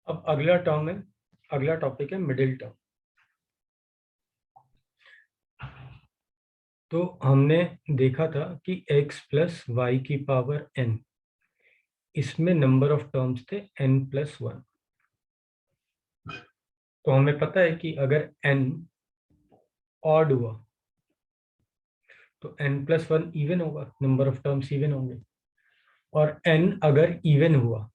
अब अगला टर्म है, अगला टॉपिक है मिडिल टर्म। तो हमने देखा था कि x प्लस वाई की पावर n, इसमें नंबर ऑफ टर्म्स थे n प्लस वन। तो हमें पता है कि अगर n ऑड हुआ तो n प्लस वन इवन होगा, नंबर ऑफ टर्म्स इवन होंगे। और n अगर इवन हुआ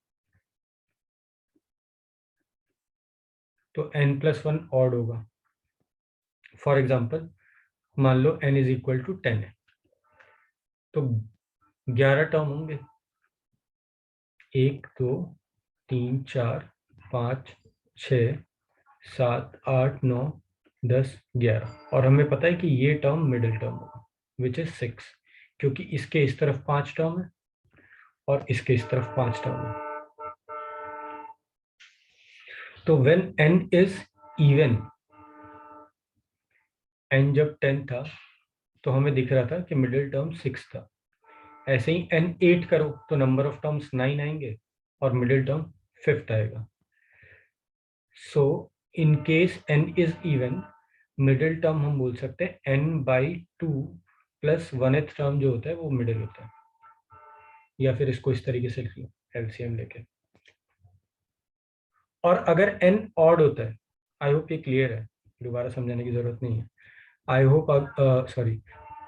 तो n प्लस वन ऑड होगा। फॉर एग्जाम्पल मान लो n इज इक्वल टू 10 है, तो 11 टर्म होंगे, 1 2 3 4 5 6 7 8 9 10 11। और हमें पता है कि ये टर्म मिडिल टर्म होगा विच इज 6, क्योंकि इसके इस तरफ 5 टर्म है और इसके इस तरफ 5 टर्म है। तो when n is even, n जब 10 था तो हमें दिख रहा था कि मिडिल टर्म 6 था। ऐसे ही n 8 करो तो नंबर ऑफ टर्म्स 9 आएंगे और मिडिल टर्म 5th आएगा। So in case n is even, middle term हम बोल सकते हैं n by two plus 1th term जो होता है वो मिडिल होता है। या फिर इसको इस तरीके से लिख लो एलसीएम लेके। और अगर n ऑड होता है, आई होप ये क्लियर है, दोबारा समझाने की जरूरत नहीं है। I hope, sorry,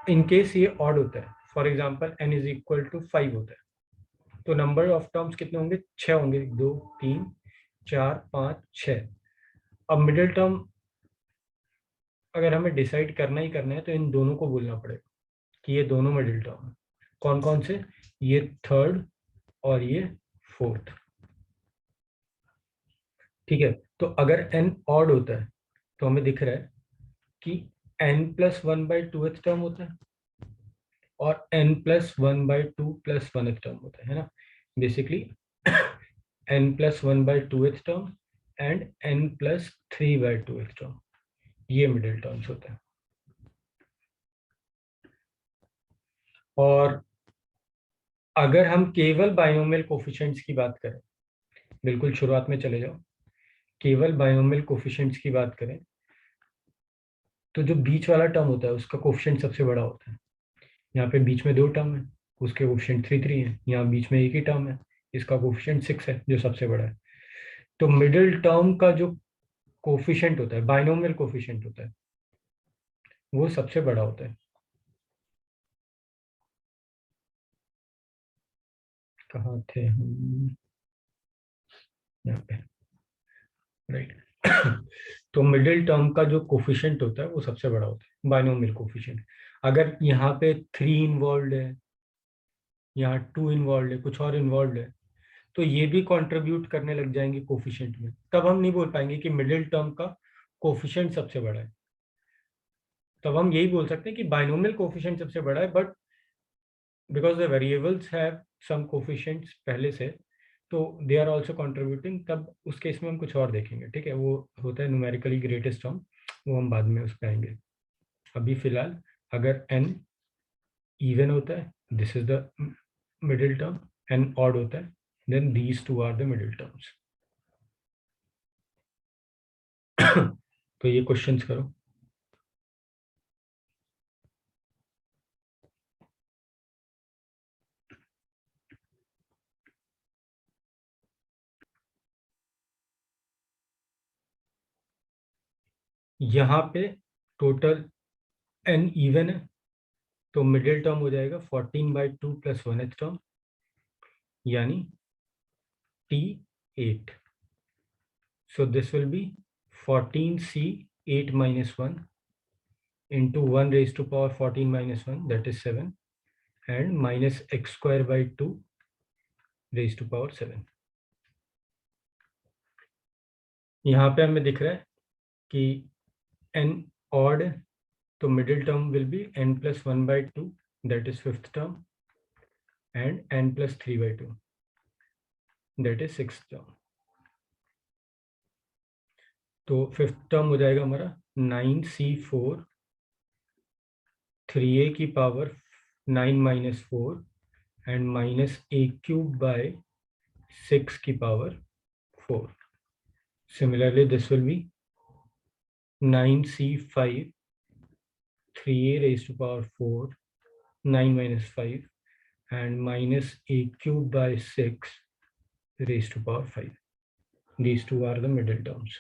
in case ये ऑड होता है, for example n is equal to 5 होता है, तो नंबर ऑफ टर्म्स कितने होंगे? 6 होंगे, 2 3 4 5 6। अब मिडिल टर्म अगर हमें डिसाइड करना ही करना है तो इन दोनों को बोलना पड़ेगा कि ये दोनों मिडिल टर्म है। कौन कौन से? ये थर्ड और ये फोर्थ। ठीक है, तो अगर n ऑड होता है तो हमें दिख रहा है कि n plus one by two th term होता है और n plus one by two plus one th term होता है ना। Basically n plus one by two th term and n plus three by two th term, ये middle terms होते हैं। और अगर हम केवल बाइनोमियल कोफिशिएंट्स की बात करें, बिल्कुल शुरुआत में चले जाओ, केवल बाइनोमियल कोफिशिएंट्स की बात करें तो जो बीच वाला टर्म होता है उसका कोफिशिएंट सबसे बड़ा होता है। यहाँ पे बीच में दो टर्म है, उसके कोफिशिएंट 3 है। यहाँ बीच में एक ही टर्म है, इसका कोफिशिएंट 6 है, जो सबसे बड़ा है। तो मिडिल टर्म का जो कोफिशिएंट होता है, बाइनोमियल कोफिशिएंट होता है, वो सबसे बड़ा होता है। कहाँ थे हम? यहाँ पे, राइट। तो मिडिल टर्म का जो कोफिशिएंट होता है वो सबसे बड़ा होता है, बाइनोमियल कोफिशिएंट। अगर यहाँ पे 3 इन्वॉल्व है, यहाँ 2 इन्वॉल्व है, कुछ और इन्वॉल्व है, तो ये भी कंट्रीब्यूट करने लग जाएंगे कोफिशिएंट में। तब हम नहीं बोल पाएंगे कि मिडिल टर्म का कोफिशिएंट सबसे बड़ा है। तब हम यही बोल सकते हैं कि बाइनोमियल कोफिशिएंट सबसे बड़ा है, but because the variables have some coefficients पहले से, तो दे आर आल्सो कंट्रीब्यूटिंग। तब उस केस में हम कुछ और देखेंगे, ठीक है, वो होता है न्यूमेरिकली ग्रेटेस्ट टर्म, वो हम बाद में उस पर आएंगे। अभी फिलहाल अगर n इवन होता है, this is the middle term, n odd होता है, then these two are the middle terms. तो ये क्वेश्चंस करो। यहाँ पे टोटल n इवन है, तो मिडिल टर्म हो जाएगा 14/2 प्लस 1th टर्म, यानी t8। So this will be 14c 8 minus 1 into 1 raised to power 14 minus 1, that is 7, and minus x square by 2 raised to power 7. यहाँ पे हमें दिख रहा है कि n odd, तो middle term will be n plus 1 by 2, that is 5th term, and n plus 3 by 2, that is 6th term. तो 5th term हो जाएगा हमारा 9c4 3a की power 9 minus 4 and minus a cube by 6 की power 4। Similarly, this will be 9c5 3a raised to power 4, 9 minus 5, and minus a cube by 6 raised to power 5. These two are the middle terms.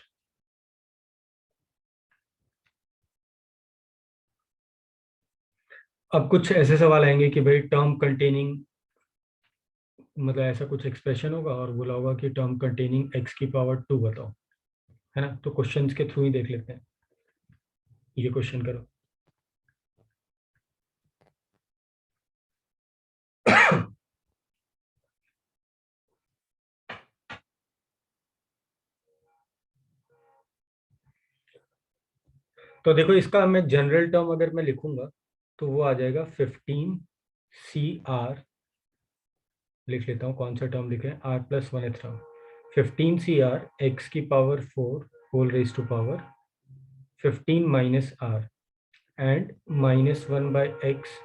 अब कुछ ऐसे सवाल आएंगे कि भाई term containing, मतलब ऐसा कुछ एक्सप्रेशन होगा और बोला होगा कि टर्म कंटेनिंग x की पावर 2 बताओ, है ना। तो क्वेश्चंस के थ्रू ही देख लेते हैं। ये क्वेश्चन करो। तो देखो, इसका मैं जनरल टर्म अगर मैं लिखूंगा तो वो आ जाएगा 15CR। लिख लेता हूँ, कौन सा टर्म लिखे, R plus 1 term. 15CR x की power 4 whole raise to power 15 minus R and minus 1 by x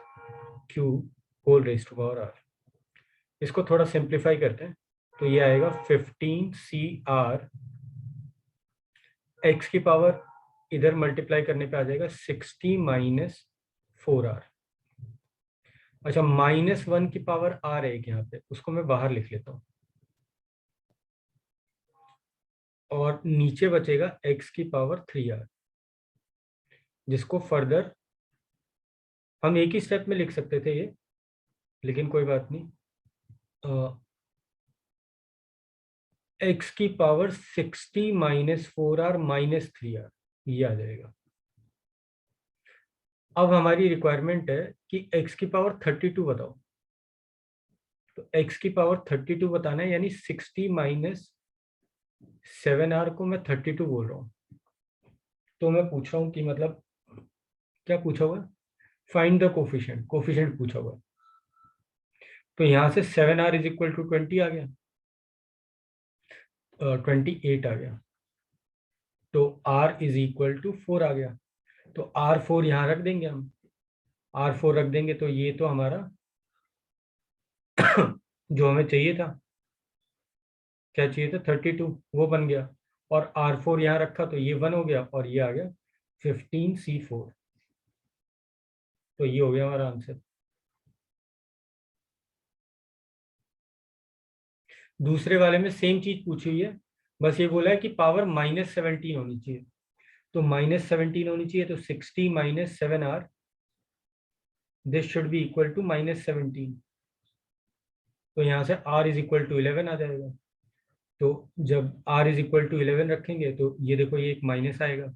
cube whole raise to power R। इसको थोड़ा सिंप्लीफाई करते हैं तो ये आएगा 15CR x की पावर इधर मल्टीप्लाई करने पे आ जाएगा 60 माइनस 4R। अच्छा, -1 की पावर R है एक यहाँ पे, उसको मैं बाहर लिख लेता हूँ और नीचे बचेगा x की पावर 3R, जिसको फर्दर हम एक ही स्टेप में लिख सकते थे ये, लेकिन कोई बात नहीं। x की power 60 minus 4R minus 3R, ये आ जाएगा। अब हमारी रिक्वायरमेंट है कि x की पावर 32 बताओ। तो x की पावर 32 बताना है, यानी 60 माइनस 7R को मैं 32 बोल रहा हूँ। तो मैं पूछ रहा हूँ कि मतलब क्या पूछा हुआ है, फाइंड द कोफिशिएंट, कोफिशिएंट पूछा हुआ है। तो यहाँ से 7R इज इक्वल टू 20 आ गया, 28 आ गया। तो R इज इक्वल टू 4 आ गया। तो R4 यहाँ रख देंगे हम, R4 रख देंगे तो ये तो हमारा जो हमें चाहिए था, क्या चाहिए था, 32, वो बन गया। और R4 यहाँ रखा तो ये 1 हो गया और ये आ गया 15C4। तो ये हो गया हमारा आंसर। दूसरे वाले में सेम चीज पूछी हुई है, बस ये बोला है कि पावर -17 होनी चाहिए। तो -17 होनी चाहिए, तो 60 minus 7R, this should be equal to -17। तो यहाँ से R इज इक्वल टू 11 आ जाएगा। तो जब R इज इक्वल टू 11 रखेंगे तो ये देखो, ये एक माइनस आएगा,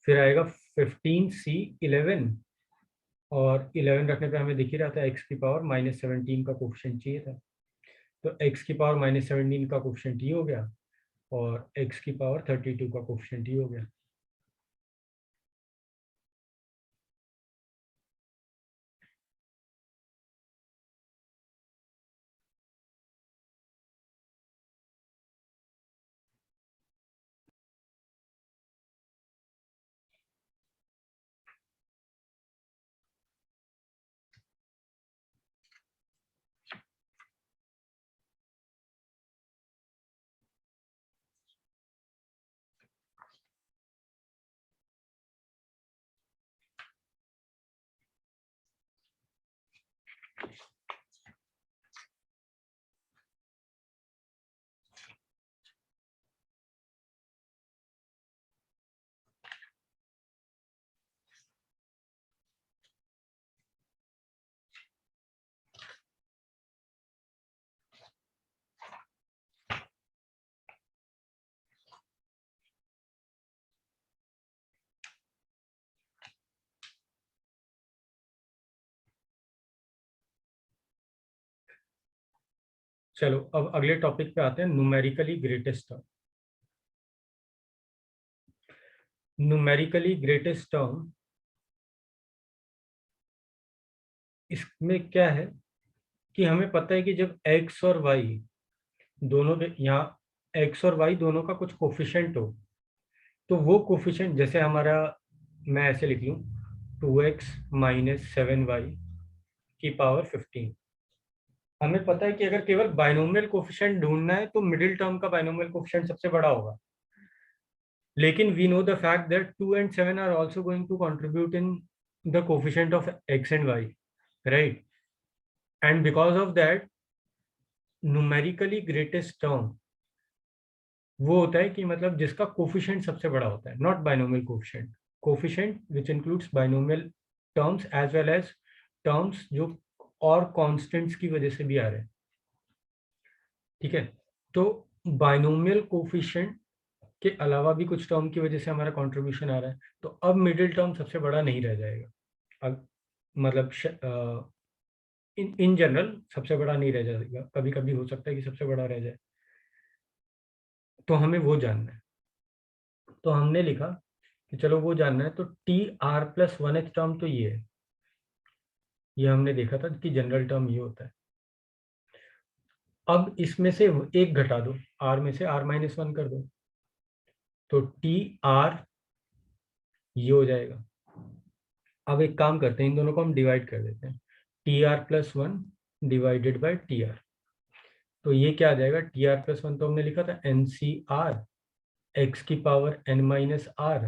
फिर आएगा 15C11, और 11 रखने पे हमें दिख ही रहा था x की पावर -17 का कोफिशिएंट चाहिए था। तो x की पावर -17 का कोफिशिएंट ये हो गया, और x की पावर 32 का कोफिशिएंट ये हो गया। चलो अब अगले टॉपिक पे आते हैं, numerically greatest term. Numerically greatest term, इसमें क्या है कि हमें पता है कि जब x और y दोनों यहाँ x और y दोनों का कुछ कोफिशिएंट हो, तो वो कोफिशिएंट जैसे हमारा, मैं ऐसे लिख लूँ 2x माइनस 7y की पावर 15, हमें पता है कि अगर केवल बाइनोमियल कोफिशिएंट ढूंढना है तो मिडिल टर्म का बाइनोमियल कोफिशिएंट सबसे बड़ा होगा, लेकिन we know the fact that 2 and 7 are also going to contribute in the coefficient of x and y, right? And because of that numerically greatest term वो होता है कि मतलब जिसका कोफिशिएंट सबसे बड़ा होता है, not binomial coefficient, coefficient which includes binomial terms as well as terms जो और कांस्टेंट्स की वजह से भी आ रहे हैं, ठीक है? तो बाइनोमियल कोफिशिएंट के अलावा भी कुछ टर्म की वजह से हमारा कंट्रीब्यूशन आ रहा है, तो अब मिडिल टर्म सबसे बड़ा नहीं रह जाएगा। अब मतलब इन जनरल सबसे बड़ा नहीं रह जाएगा, कभी कभी हो सकता है कि सबसे बड़ा रह जाए, तो हमें वो जानना है। तो हमने लिखा कि चलो वो जानना है, तो t r plus one H term तो ये है, ये हमने देखा था कि जनरल टर्म ये होता है। अब इसमें से एक घटा दो, आर में से आर माइनस वन कर दो, तो टी आर ये हो जाएगा। अब एक काम करते हैं, इन दोनों को हम डिवाइड कर देते हैं, T r plus one divided by T R, तो ये क्या आ जाएगा, टी आर प्लस वन तो हमने लिखा था एन सी आर एक्स की power n minus r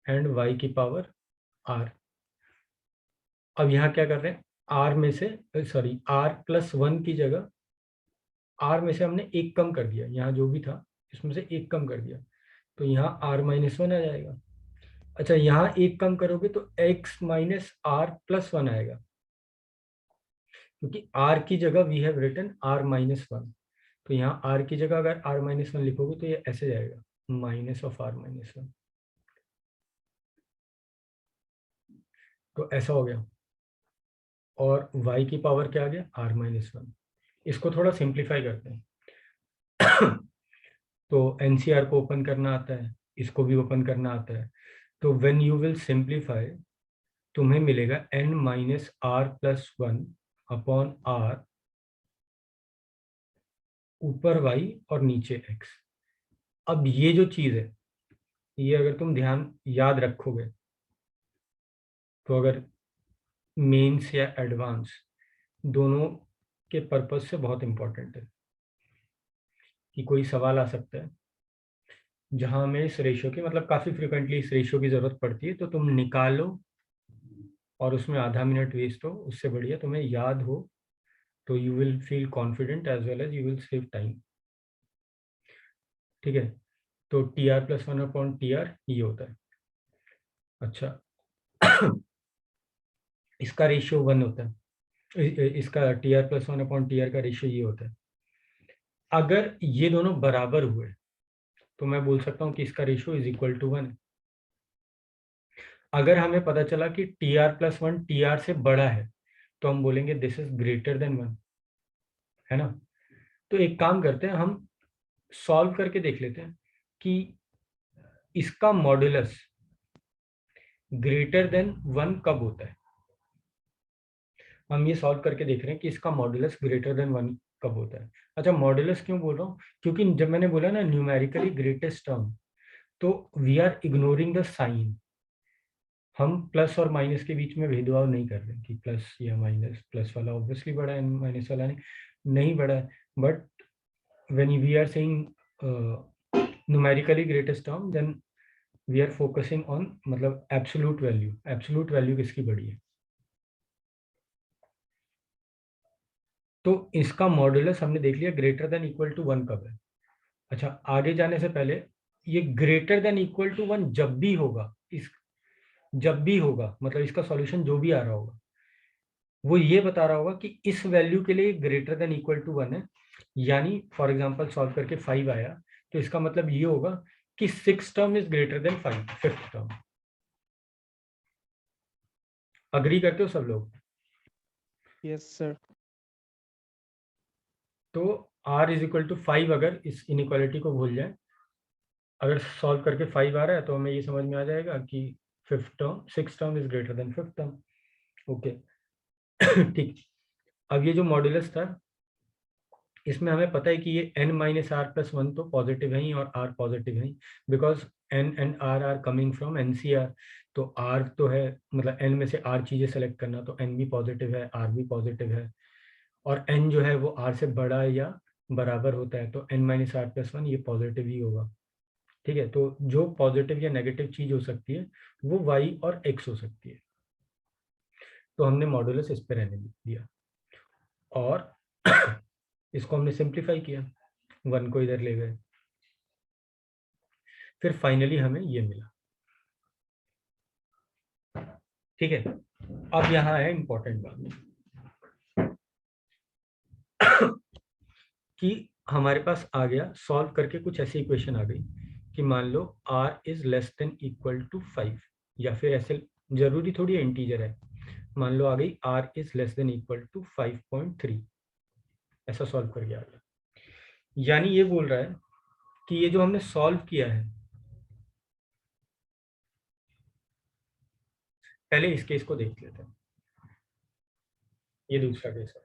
and y की पावर आर। अब यहाँ क्या कर रहे हैं, आर में से सॉरी आर प्लस वन की जगह आर में से हमने एक कम कर दिया, यहाँ जो भी था इसमें से एक कम कर दिया, तो यहाँ आर माइनस वन आ जाएगा। अच्छा, यहाँ एक कम करोगे तो x minus are plus one आएगा, क्योंकि आर की जगह we have written r minus one, तो यहाँ आर की जगह अगर आर माइनस वन लिखोगे तो ये ऐसे जाएगा, minus of r minus one, तो ऐसा हो गया। और y की पावर क्या आ गया, आर माइनस वन। इसको थोड़ा सिंप्लीफाई करते हैं। तो एनसीआर को ओपन करना आता है, इसको भी ओपन करना आता है, तो व्हेन यू विल सिंप्लीफाई तुम्हें मिलेगा n minus are plus one upon r, ऊपर y और नीचे x। अब ये जो चीज है, ये अगर तुम ध्यान याद रखोगे तो अगर मेंस या एडवांस दोनों के पर्पस से बहुत इंपॉर्टेंट है, कि कोई सवाल आ सकता है जहां हमें इस रेशियो की मतलब काफी फ्रिक्वेंटली इस रेशियो की जरूरत पड़ती है, तो तुम निकालो और उसमें आधा मिनट वेस्ट हो, उससे बढ़िया तुम्हें याद हो, तो you will feel confident as well as you will save time, ठीक है? तो t r plus one upon t r ये होता है। अच्छा, इसका रेशियो वन होता है, इसका T r plus one upon t are का रेशियो ये होता है। अगर ये दोनों बराबर हुए तो मैं बोल सकता हूँ कि इसका ratio is equal to one. अगर हमें पता चला कि t r plus one t r से बड़ा है तो हम बोलेंगे this is greater than one, है ना? तो एक काम करते हैं, हम सॉल्व करके देख लेते हैं कि इसका मॉड्यूलस ग्रेटर देन वन कब होता है। हम ये सॉल्व करके देख रहे हैं कि इसका मॉड्यूलस ग्रेटर देन वन कब होता है। अच्छा, मॉड्यूलस क्यों बोल रहा हूँ, क्योंकि जब मैंने बोला ना न्यूमेरिकली ग्रेटेस्ट टर्म, तो we are ignoring the sign, हम प्लस और माइनस के बीच में भेदभाव नहीं कर रहे कि प्लस या माइनस, प्लस वाला ऑब्वियसली बड़ा है, माइनस वाला नहीं बड़ा है, but when we are saying numerically greatest term, then we are focusing on मतलब एब्सोल्यूट वैल्यू किसकी बड़ी है। तो इसका मॉड्यूलस हमने देख लिया greater than equal to one कब है। अच्छा, आगे जाने से पहले ये greater than equal to one जब भी होगा, इस जब भी होगा मतलब इसका सॉल्यूशन जो भी आ रहा होगा वो ये बता रहा होगा कि इस वैल्यू के लिए greater than equal to one है। यानी फॉर एग्जांपल सॉल्व करके 5 आया, तो इसका मतलब ये होगा कि 6 term is greater then 5, fifth term. Agree करते हो सब लोग? Yes sir. तो r इज इक्वल टू 5, अगर इस इनइक्वालिटी को भूल जाए, अगर सॉल्व करके 5 आ रहा है तो हमें ये समझ में आ जाएगा कि fifth term 6 term is greater then fifth term. Okay. ठीक। अब ये जो मॉड्यूलस था, इसमें हमें पता है कि ये n minus are plus one तो पॉजिटिव है ही और r पॉजिटिव है ही, because n and r are coming from nCr. तो r तो है, मतलब n में से r चीजें सेलेक्ट करना, तो n भी पॉजिटिव है, r भी पॉजिटिव है। और n जो है वो r से बड़ा या बराबर होता है, तो n minus are plus one ये पॉजिटिव ही होगा। ठीक है, तो जो पॉजिटिव या नेगेटिव चीज हो सकती है वो y और x हो सकती है। तो हमने मॉडुलस इस पे रहने दिया और इसको हमने सिंप्लीफाई किया, 1 को इधर ले गए, फिर फाइनली हमें ये मिला। ठीक है, अब यहाँ है इंपॉर्टेंट बात कि हमारे पास आ गया सॉल्व करके कुछ ऐसी इक्वेशन आ गई कि मान लो r is less than equal to 5, या फिर ऐसे जरूरी थोड़ी इंटीजर है, मान लो आ गई r is less than equal to 5.3, ऐसा सॉल्व कर गया आ गया। यानी ये बोल रहा है कि ये जो हमने सॉल्व किया है, पहले इस केस को देख लेते हैं, ये दूसरा केस है।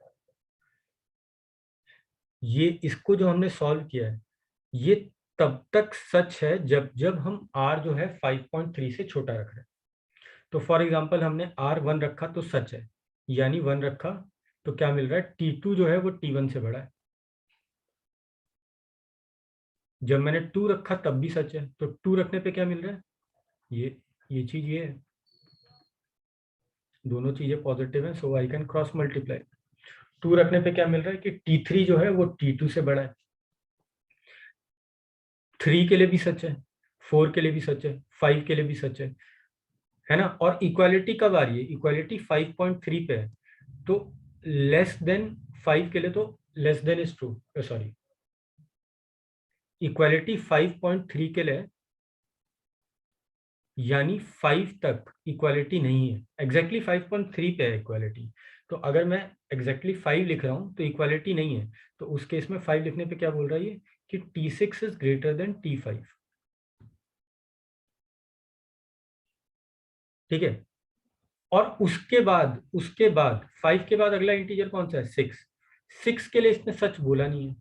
ये इसको जो हमने सॉल्व किया है ये तब तक सच है जब जब हम r जो है 5.3 से छोटा रख रहे हैं। तो फॉर एग्जांपल हमने r1 रखा तो सच है, यानी 1 रखा तो क्या मिल रहा है, t2 जो है वो t1 से बड़ा है। जब मैंने 2 रखा तब भी सच है, तो 2 रखने पे क्या मिल रहा है, ये चीज ये है, दोनों चीजें पॉजिटिव है, सो आई कैन क्रॉस मल्टीप्लाई। 2 रखने पे क्या मिल रहा है कि t3 जो है वो t2 से बड़ा है। 3 के लिए भी सच है, 4 के लिए भी सच है, 5 के लिए भी सच है ना। और इक्वालिटी कब आ रही है, इक्वालिटी 5.3 पे है, तो लेस देन 5 के लिए तो less than is true, sorry, equality 5.3 के लिए, यानी 5 तक इक्वालिटी नहीं है, एग्जैक्टली 5.3 पे है इक्वालिटी। तो अगर मैं एग्जैक्टली 5 लिख रहा हूं तो इक्वालिटी नहीं है, तो उस केस में 5 लिखने पे क्या बोल रहा है ये कि t6 is greater then t5। ठीक है, और उसके बाद 5 के बाद अगला इंटीजर कौन सा है, 6। 6 के लिए इसने सच बोला नहीं है,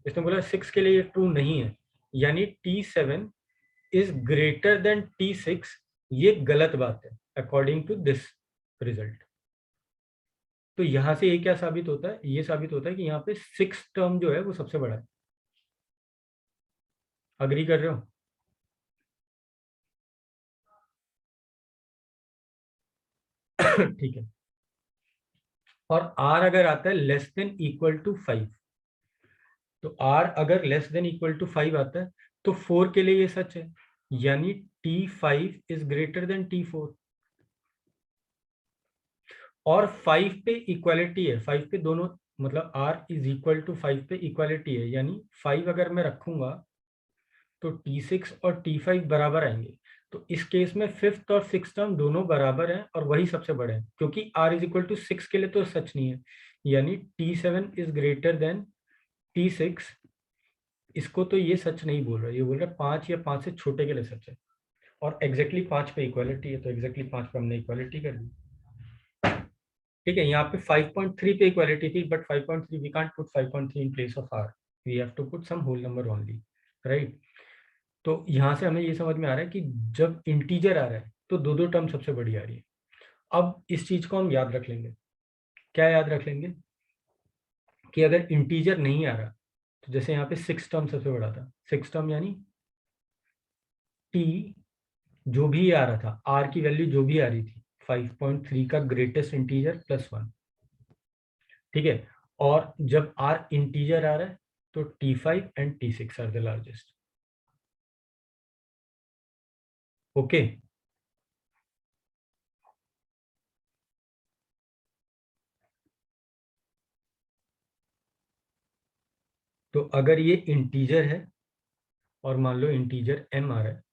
इसने बोला 6 के लिए ये ट्रू नहीं है, यानी t7 is greater then t6, ये गलत बात है अकॉर्डिंग टू दिस रिजल्ट। तो यहां से ये क्या साबित होता है, ये साबित होता है कि यहाँ पे 6 टर्म जो है वो सबसे बड़ा है। अग्री कर रहे हो, ठीक है। और r अगर आता है लेस देन इक्वल टू 5, तो r अगर लेस देन इक्वल टू 5 आता है तो 4 के लिए ये सच है, यानी t5 is greater then t4। और 5 पे इक्वालिटी है, 5 पे दोनों, मतलब r इज इक्वल टू 5 पे इक्वालिटी है, यानी 5 अगर मैं रखूंगा तो t6 और t5 बराबर आएंगे। तो इस केस में फिफ्थ और सिक्स टर्म दोनों बराबर हैं और वही सबसे बड़े हैं, क्योंकि r इज इक्वल टू 6 के लिए तो सच नहीं है, यानी t7 is greater then t6। इसको तो ये सच नहीं बोल रहा, ये बोल रहा है 5 या 5 से छोटे के लिए सच है, और एग्जैक्टली 5 पे इक्वालिटी है, तो एग्जैक्टली 5 पे हमने इक्वालिटी कर दी। ठीक है, यहाँ पे 5.3 पे इक्वालिटी थी, but 5.3 we can't put 5.3 in place of r, we have to put some whole number only, right. तो यहाँ से हमें ये समझ में आ रहा है कि जब इंटीजर आ रहा है तो दो दो टर्म सबसे बड़ी आ रही है। अब इस चीज को हम याद रख लेंगे, क्या याद रख लेंगे, कि अगर इंटीजर नहीं आ रहा तो जैसे यहाँ पे 6 टर्म सबसे बड़ा था, 6 टर्म यानी t जो भी आ रहा था, r की वैल्यू जो भी आ रही थी, 5.3 का ग्रेटेस्ट इंटीजर +1। ठीक है, और जब r इंटीजर आ रहा है तो t5 and t6 are the largest. Okay, तो अगर ये इंटीजर है और मान लो इंटीजर m आ रहा है,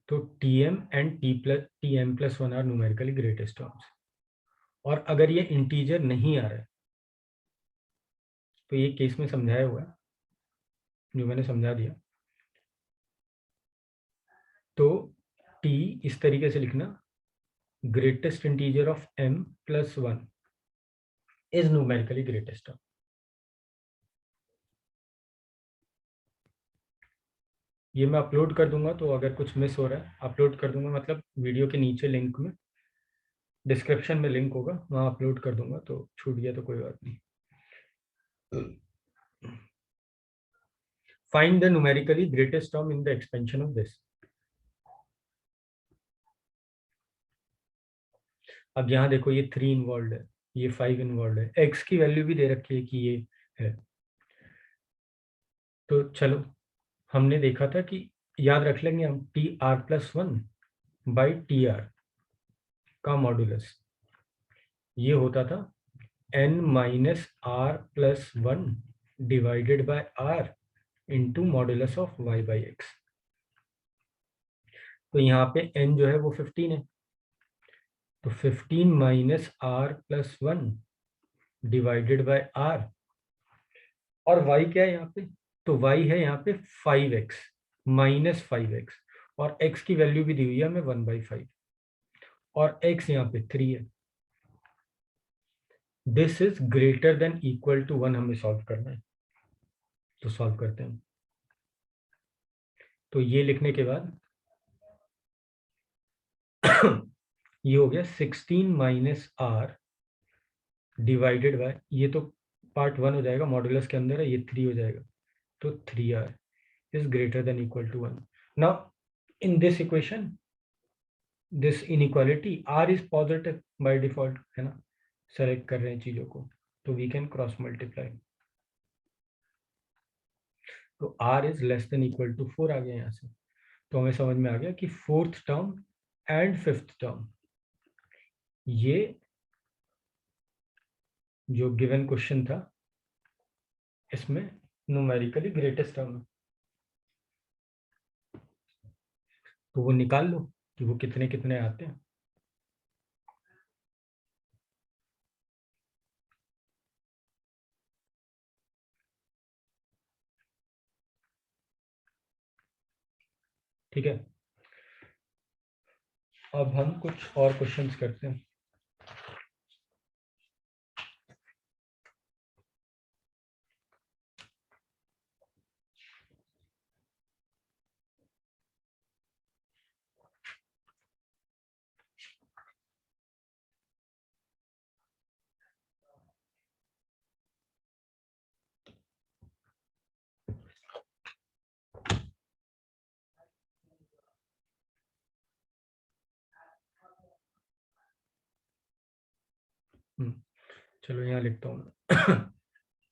तो tm and tm+1 are numerically greatest terms. और अगर ये इंटीजर नहीं आ रहा है, तो ये केस में समझाया हुआ है, जो मैंने समझा दिया, तो t इस तरीके से लिखना, greatest integer of m+1 is numerically greatest term. ये मैं अपलोड कर दूंगा, तो अगर कुछ मिस हो रहा है अपलोड कर दूंगा, मतलब वीडियो के नीचे लिंक में, डिस्क्रिप्शन में लिंक होगा, वहाँ अपलोड कर दूंगा, तो छूट गया तो कोई बात नहीं। Find the numerically greatest term in the expansion of this. अब यहाँ देखो ये 3 इन्वॉल्व है, ये 5 इन्वॉल्व है, x की वैल्यू भी दे रखी है कि ये है। तो चलो हमने देखा था कि याद रख लेंगे हम TR+1 बाई TR का मॉडुलस ये होता था n-r+1 divided by r into modulus of y/x। तो यहाँ पे n जो है वो 15 है, तो 15 - r+1 डिवाइडेड बाय r, और y क्या है यहाँ पे, तो y है यहाँ पे 5x -5x, और x की वैल्यू भी दी हुई है हमें 1/5, और x यहाँ पे 3 है। This is greater than equal to 1 हमें सॉल्व करना है, तो सॉल्व करते हैं। तो ये लिखने के बाद ये हो गया 16 - r डिवाइडेड बाय, ये तो पार्ट 1 हो जाएगा, मॉडुलस के अंदर है, ये 3 हो जाएगा, तो 3r is greater than equal to 1. Now in this equation, this inequality r is positive by default, है ना, सेलेक्ट कर रहे हैं चीजों को, तो we can cross multiply, तो r is less than equal to 4 आ गया यहाँ से। तो हमें समझ में आ गया कि fourth term and fifth term ये जो गिवन क्वेश्चन था इसमें न्यूमेरिकली ग्रेटेस्ट टर्म है, तो वो निकाल लो कि वो कितने कितने आते हैं। ठीक है, अब हम कुछ और क्वेश्चंस करते हैं। चलो यहाँ लिखता हूँ।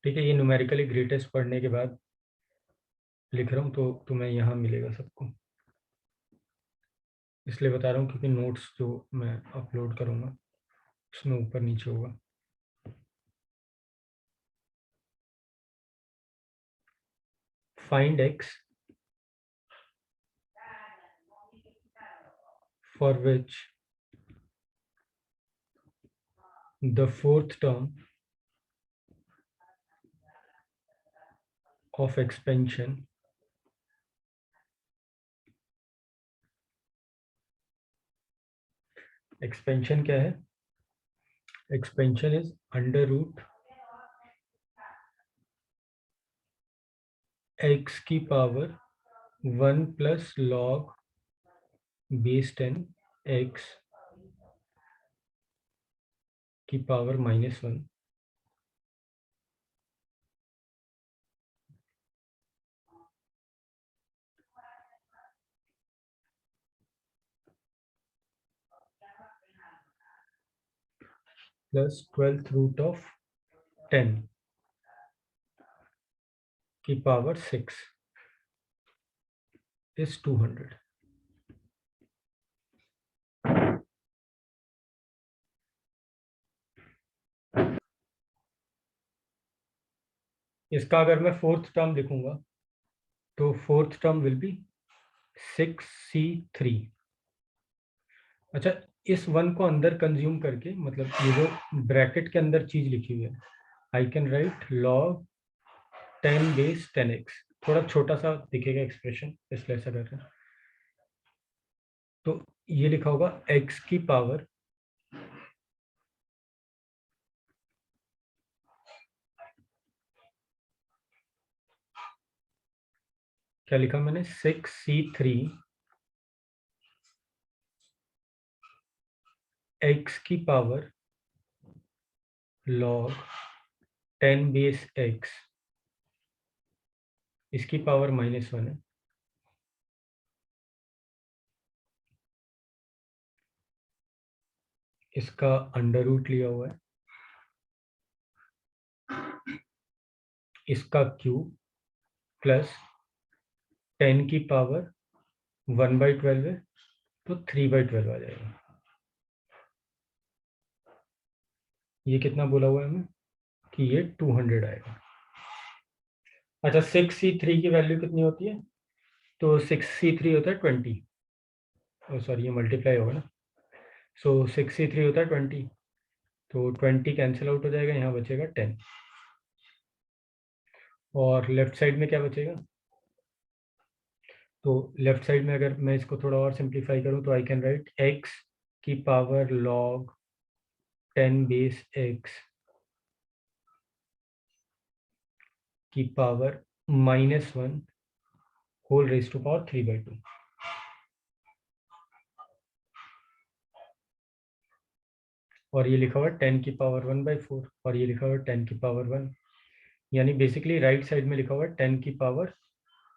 ठीक है, ये न्यूमेरिकली ग्रेटेस्ट पढ़ने के बाद लिख रहा हूँ, तो तुम्हें यहाँ मिलेगा सबको, इसलिए बता रहा हूँ क्योंकि नोट्स जो मैं अपलोड करूँगा उसमें ऊपर नीचे होगा। Find x for which the fourth term of expansion expansion क्या है, expansion is under root x की power 1 plus log base 10 x की power -1 plus 12th root of 10 की पावर 6 is 200। इसका अगर मैं फोर्थ टर्म लिखूंगा तो fourth term will be 6c3। अच्छा, इस 1 को अंदर कंज्यूम करके, मतलब ये जो ब्रैकेट के अंदर चीज लिखी हुई है, आई can right log 10 base 10x, थोड़ा छोटा सा दिखेगा एक्सप्रेशन इसलिए ऐसा कर रहे हैं। तो ये लिखा होगा x की पावर क्या लिखा मैंने, 6c3 x की पावर log 10 बेस x, इसकी पावर -1 है, इसका अंडर रूट लिया हुआ है, इसका क्यूब प्लस 10 की पावर 1/12 है, तो 3/12 आ जाएगा। ये कितना बोला हुआ है हमें कि ये 200 आएगा। अच्छा, 6c3 की वैल्यू कितनी होती है? तो 6c3 होता है 20, सॉरी ये मल्टीप्लाई होगा ना, सो 6c3 होता है 20, तो 20 कैंसिल आउट हो जाएगा, यहाँ बचेगा 10, और लेफ्ट साइड में क्या बचेगा? तो लेफ्ट साइड में अगर मैं इसको थोड़ा और सिंप्लीफाई करूँ तो आई कैन राइट x की पावर log 10 बेस x की power -1 whole raise to power 3/2, और ये लिखा हुआ है 10 की पावर 1/4, और ये लिखा हुआ है 10 की पावर 1, यानी बेसिकली राइट साइड में लिखा हुआ है 10 की पावर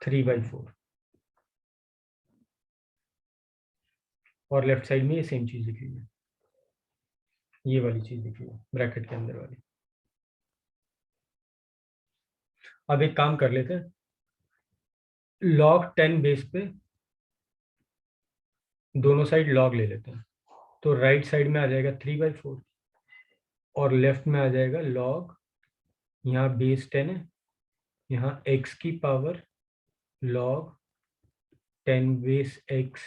3/4, और लेफ्ट साइड में ये सेम चीज लिखी हुई है, ये वाली चीज लिखी हुई है ब्रैकेट के अंदर वाली। अब एक काम कर लेते हैं, log 10 बेस पे दोनों साइड log ले लेते हैं, तो राइट साइड में आ जाएगा 3/4, और लेफ्ट में आ जाएगा log, यहाँ बेस 10 है, यहाँ x की पावर log 10 बेस x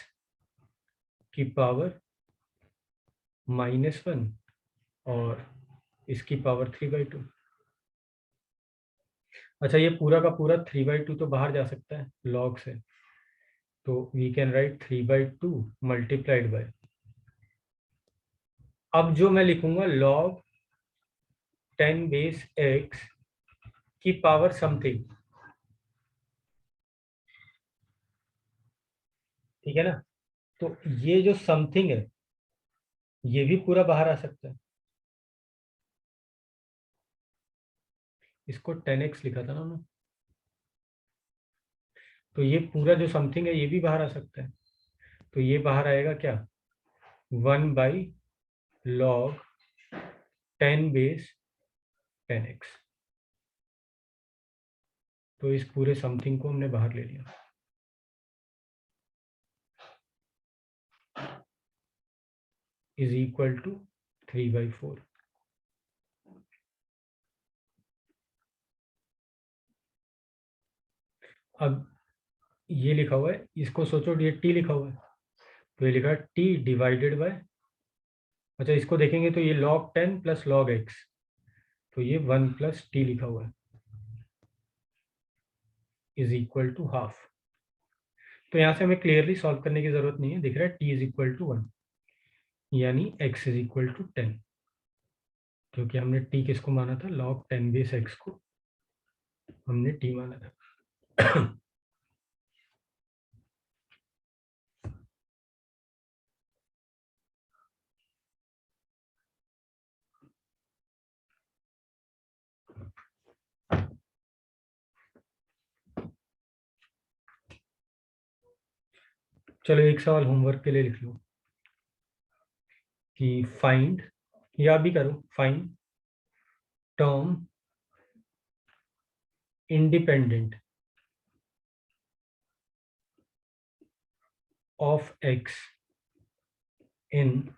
की पावर -1, और इसकी पावर 3/2। अच्छा, ये पूरा का पूरा 3/2 तो बाहर जा सकता है log से, तो we can write 3/2 multiplied by, अब जो मैं लिखूंगा log 10 बेस x की पावर समथिंग, ठीक है ना? तो ये जो समथिंग है ये भी पूरा बाहर आ सकता है, इसको 10x लिखा था ना हमने, तो ये पूरा जो समथिंग है ये भी बाहर आ सकता है, तो ये बाहर आएगा क्या? 1/log 10 बेस 10x, तो इस पूरे समथिंग को हमने बाहर ले लिया, इज इक्वल टू 3/4। अब ये लिखा हुआ है, इसको सोचो, ये t लिखा हुआ है, तो ये लिखा है t डिवाइडेड बाय, अच्छा इसको देखेंगे तो ये log 10 प्लस log x, तो ये 1 प्लस t लिखा हुआ है, इज इक्वल टू हाफ। तो यहाँ से हमें क्लियरली सॉल्व करने की जरूरत नहीं है, दिख रहा है t इज इक्वल टू 1, यानी x इज इक्वल टू 10, क्योंकि हमने t किसको माना था? log 10 बेस x को हमने t माना था। चलो एक सवाल होमवर्क के लिए लिख लो कि फाइंड, या भी करो, find term independent of x in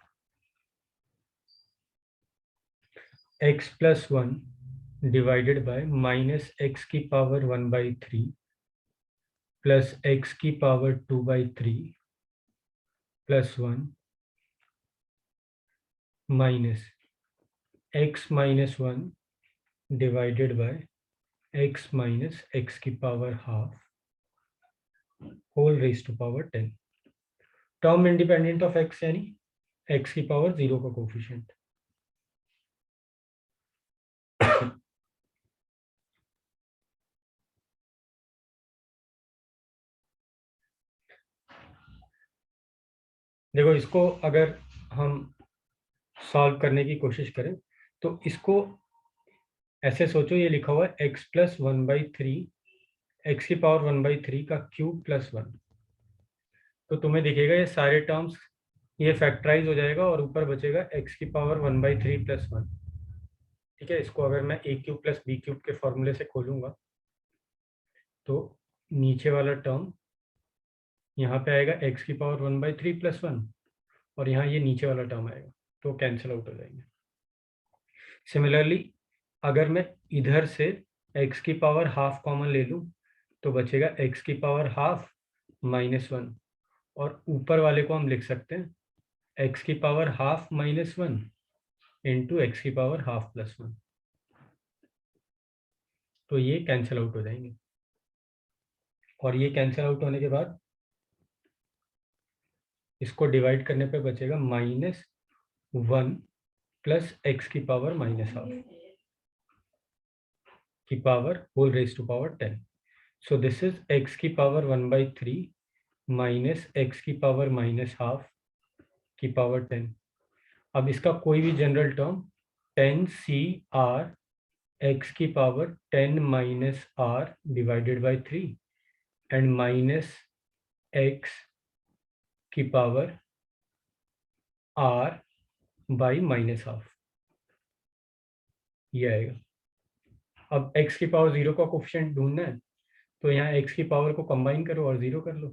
x plus 1 divided by -x की पावर 1/3 प्लस x की power 2/3 plus 1 minus x minus 1 divided by x minus x की power half whole raise to power 10। Term independent of x यानी x की power 0 का coefficient. देखो, इसको अगर हम सॉल्व करने की कोशिश करें तो इसको ऐसे सोचो ये लिखा हुआ है x प्लस 1/3, एक्स की पावर 1/3 का क्यूब प्लस 1। तो तुम्हें दिखेगा ये सारे टर्म्स ये फैक्टराइज हो जाएगा और ऊपर बचेगा x की पावर 1/3 प्लस 1। ठीक है, इसको अगर मैं a cube plus b cube के फॉर्मूले से खोलूंगा तो नीचे वाला टर्म यहाँ पे आएगा x की पावर 1/3 प्लस 1 और यहाँ ये नीचे वाला टर्म आएगा, तो कैंसिल आउट हो जाएंगे। सिमिलरली अगर मैं इधर से x की पावर हाफ कॉमन ले लूँ तो बचेगा x की पावर हाफ -1 और ऊपर वाले को हम लिख सकते हैं x की पावर हाफ -1 इंटू एक्स की पावर हाफ प्लस 1। तो ये कैंसिल आउट हो जाएंगे और ये कैंसिल आउट होने के बाद इसको डिवाइड करने पे बचेगा -1 प्लस एक्स की पावर -हाफ की power whole raise to power 10। So this is x की पावर 1/3 माइनस एक्स की पावर -हाफ की पावर 10। अब इसका कोई भी जनरल टर्म 10 CR एक्स की power 10 minus r divided by 3 and minus x की पावर आर बाई -हाफ ये आएगा। अब x की पावर 0 का कोफिशिएंट ढूंढना है तो यहाँ x की पावर को कंबाइन करो और 0 कर लो